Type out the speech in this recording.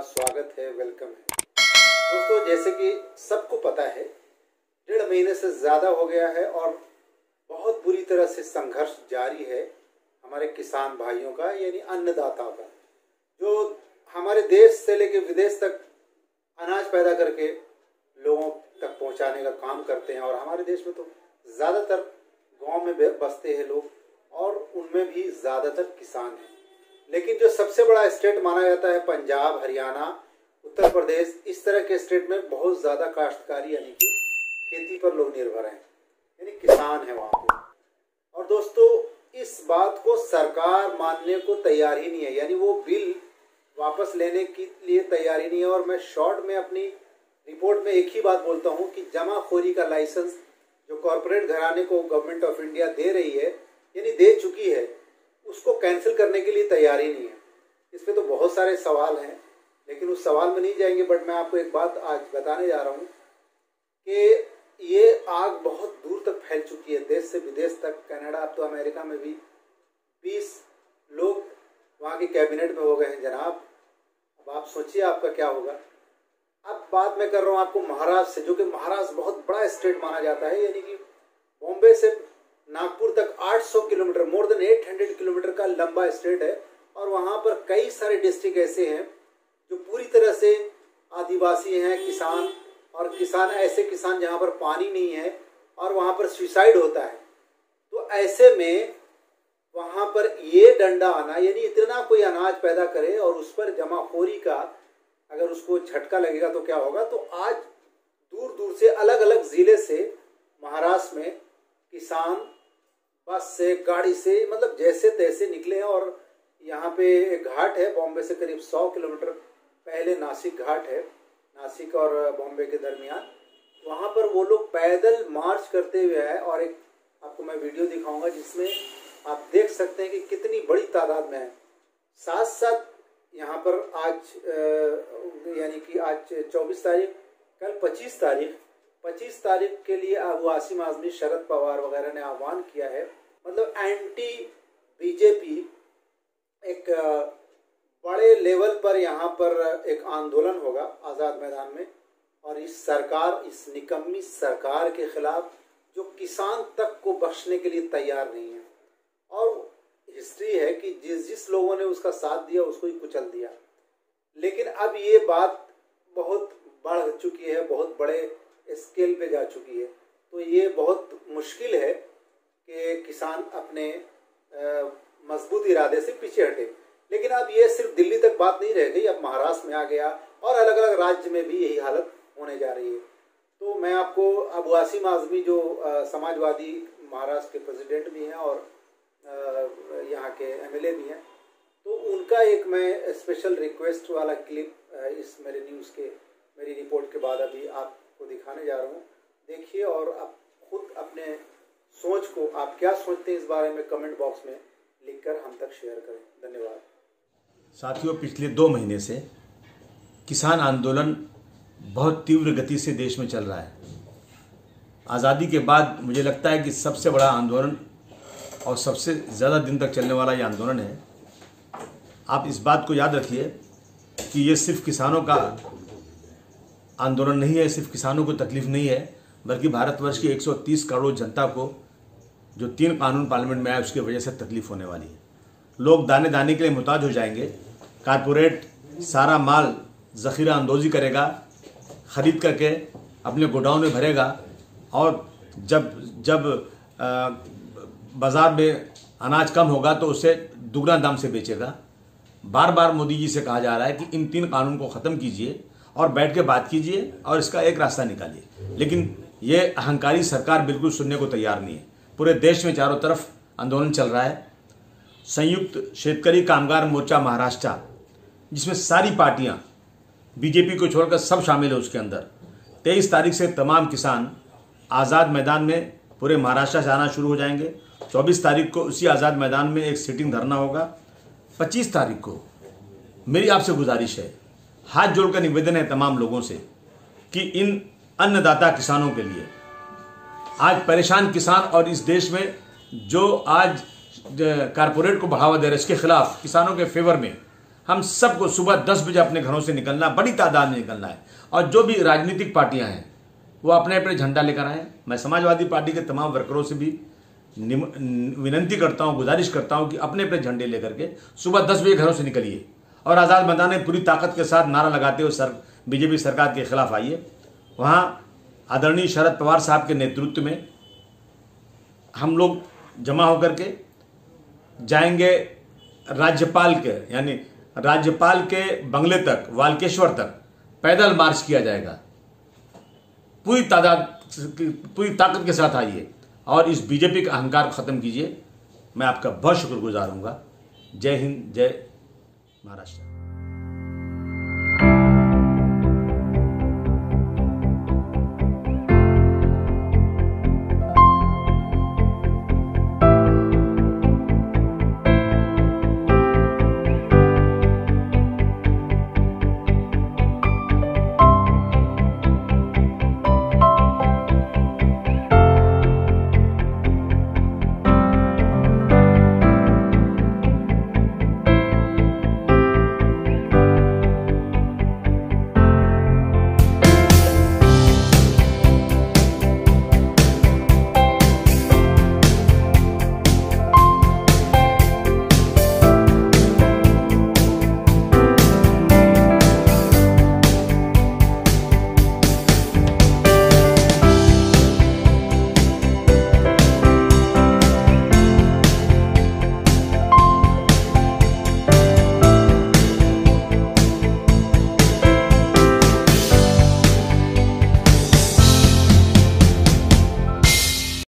स्वागत है, वेलकम है। दोस्तों, जैसे कि सबको पता है, 1.5 महीने से ज़्यादा हो गया है और बहुत बुरी तरह से संघर्ष जारी है हमारे किसान भाइयों का, यानी अन्नदाताओं का, जो हमारे देश से लेकर विदेश तक अनाज पैदा करके लोगों तक पहुंचाने का काम करते हैं। और हमारे देश में तो ज़्यादातर गांव में बसते हैं लोग और उनमें भी ज़्यादातर किसान हैं। लेकिन जो सबसे बड़ा स्टेट माना जाता है पंजाब, हरियाणा, उत्तर प्रदेश, इस तरह के स्टेट में बहुत ज़्यादा काश्तकारी यानी कि खेती पर लोग निर्भर हैं, यानी किसान है वहाँ पे। और दोस्तों, इस बात को सरकार मानने को तैयार ही नहीं है, यानी वो बिल वापस लेने के लिए तैयार ही नहीं है। और मैं शॉर्ट में अपनी रिपोर्ट में एक ही बात बोलता हूँ कि जमाखोरी का लाइसेंस जो कॉरपोरेट घराने को गवर्नमेंट ऑफ इंडिया दे रही है, यानी दे चुकी है, उसको कैंसिल करने के लिए तैयार ही नहीं है। इस पे तो बहुत सारे सवाल हैं, लेकिन उस सवाल में नहीं जाएंगे। बट मैं आपको एक बात आज बताने जा रहा हूँ कि ये आग बहुत दूर तक फैल चुकी है, देश से विदेश तक, कनाडा, अब तो अमेरिका में भी 20 लोग वहाँ की कैबिनेट में हो गए हैं जनाब। अब आप सोचिए आपका क्या होगा। अब बात मैं कर रहा हूँ आपको महाराष्ट्र से, जो कि महाराष्ट्र बहुत बड़ा स्टेट माना जाता है, यानी कि बॉम्बे से नागपुर तक 800 किलोमीटर, मोर देन 800 किलोमीटर का लंबा स्टेट है। और वहाँ पर कई सारे डिस्ट्रिक्ट ऐसे हैं जो पूरी तरह से आदिवासी हैं, किसान, और किसान ऐसे किसान जहाँ पर पानी नहीं है और वहाँ पर सुसाइड होता है। तो ऐसे में वहाँ पर ये डंडा आना, यानी इतना कोई अनाज पैदा करे और उस पर जमाखोरी का अगर उसको झटका लगेगा तो क्या होगा। तो आज दूर दूर से अलग अलग ज़िले से महाराष्ट्र में किसान बस से, गाड़ी से, मतलब जैसे तैसे निकले हैं। और यहाँ पे एक घाट है बॉम्बे से करीब 100 किलोमीटर पहले, नासिक घाट है, नासिक और बॉम्बे के दरमियान। वहाँ पर वो लोग पैदल मार्च करते हुए आए और एक आपको मैं वीडियो दिखाऊंगा जिसमें आप देख सकते हैं कि कितनी बड़ी तादाद में है। साथ साथ यहाँ पर आज यानी कि आज 24 तारीख, कल 25 तारीख के लिए अबू आसिम आज़मी, शरद पवार वगैरह ने आह्वान किया है। मतलब एंटी बीजेपी एक बड़े लेवल पर यहाँ पर एक आंदोलन होगा आज़ाद मैदान में। और इस सरकार, इस निकम्मी सरकार के खिलाफ जो किसान तक को बख्शने के लिए तैयार नहीं है। और हिस्ट्री है कि जिस लोगों ने उसका साथ दिया उसको ही कुचल दिया। लेकिन अब ये बात बहुत बढ़ चुकी है, बहुत बड़े स्केल पे जा चुकी है। तो ये बहुत मुश्किल है कि किसान अपने मजबूत इरादे से पीछे हटे। लेकिन अब ये सिर्फ दिल्ली तक बात नहीं रह गई, अब महाराष्ट्र में आ गया और अलग अलग राज्य में भी यही हालत होने जा रही है। तो मैं आपको अबू आसिम आज़मी जो समाजवादी महाराष्ट्र के प्रेसिडेंट भी हैं और यहाँ के एमएलए भी हैं, तो उनका एक मैं स्पेशल रिक्वेस्ट वाला क्लिप इस मेरे न्यूज़ के, मेरी रिपोर्ट के बाद अभी आपको दिखाने जा रहा हूँ। देखिए और आप खुद अपने सोच को, आप क्या सोचते हैं इस बारे में, कमेंट बॉक्स में लिखकर हम तक शेयर करें। धन्यवाद साथियों। पिछले 2 महीने से किसान आंदोलन बहुत तीव्र गति से देश में चल रहा है। आज़ादी के बाद मुझे लगता है कि सबसे बड़ा आंदोलन और सबसे ज़्यादा दिन तक चलने वाला ये आंदोलन है। आप इस बात को याद रखिए कि ये सिर्फ किसानों का आंदोलन नहीं है, सिर्फ किसानों को तकलीफ नहीं है, बल्कि भारतवर्ष की 130 करोड़ जनता को जो 3 कानून पार्लियामेंट में आए उसकी वजह से तकलीफ होने वाली है। लोग दाने दाने के लिए मुहताज हो जाएंगे। कारपोरेट सारा माल ज़ख़ीरा अंदोज़ी करेगा, ख़रीद करके अपने गोडाउन में भरेगा और जब बाज़ार में अनाज कम होगा तो उसे दुगना दाम से बेचेगा। बार बार मोदी जी से कहा जा रहा है कि इन 3 कानून को ख़त्म कीजिए और बैठ के बात कीजिए और इसका एक रास्ता निकालिए। लेकिन ये अहंकारी सरकार बिल्कुल सुनने को तैयार नहीं है। पूरे देश में चारों तरफ आंदोलन चल रहा है। संयुक्त शेतकरी कामगार मोर्चा महाराष्ट्र, जिसमें सारी पार्टियां बीजेपी को छोड़कर सब शामिल है, उसके अंदर 23 तारीख से तमाम किसान आज़ाद मैदान में पूरे महाराष्ट्र से आना शुरू हो जाएंगे। 24 तारीख को उसी आज़ाद मैदान में एक सिटिंग धरना होगा। 25 तारीख को मेरी आपसे गुजारिश है, हाथ जोड़कर निवेदन है तमाम लोगों से कि इन अन्नदाता किसानों के लिए, आज परेशान किसान और इस देश में जो आज कारपोरेट को बढ़ावा दे रहे हैं, इसके खिलाफ, किसानों के फेवर में हम सबको सुबह 10 बजे अपने घरों से निकलना, बड़ी तादाद में निकलना है। और जो भी राजनीतिक पार्टियां हैं वो अपने अपने झंडा लेकर आए। मैं समाजवादी पार्टी के तमाम वर्करों से भी विनंती करता हूं, गुजारिश करता हूं कि अपने अपने झंडे लेकर के सुबह 10 बजे घरों से निकलिए और आज़ाद मैदान में पूरी ताकत के साथ नारा लगाते हुए बीजेपी सरकार के खिलाफ आइए। वहां आदरणीय शरद पवार साहब के नेतृत्व में हम लोग जमा होकर के जाएंगे राज्यपाल के, यानी राज्यपाल के बंगले तक, वाल्केश्वर तक पैदल मार्च किया जाएगा। पूरी ताकत के साथ आइए और इस बीजेपी का अहंकार खत्म कीजिए। मैं आपका बहुत शुक्रगुजार हूँगा। जय हिंद, जय महाराष्ट्र।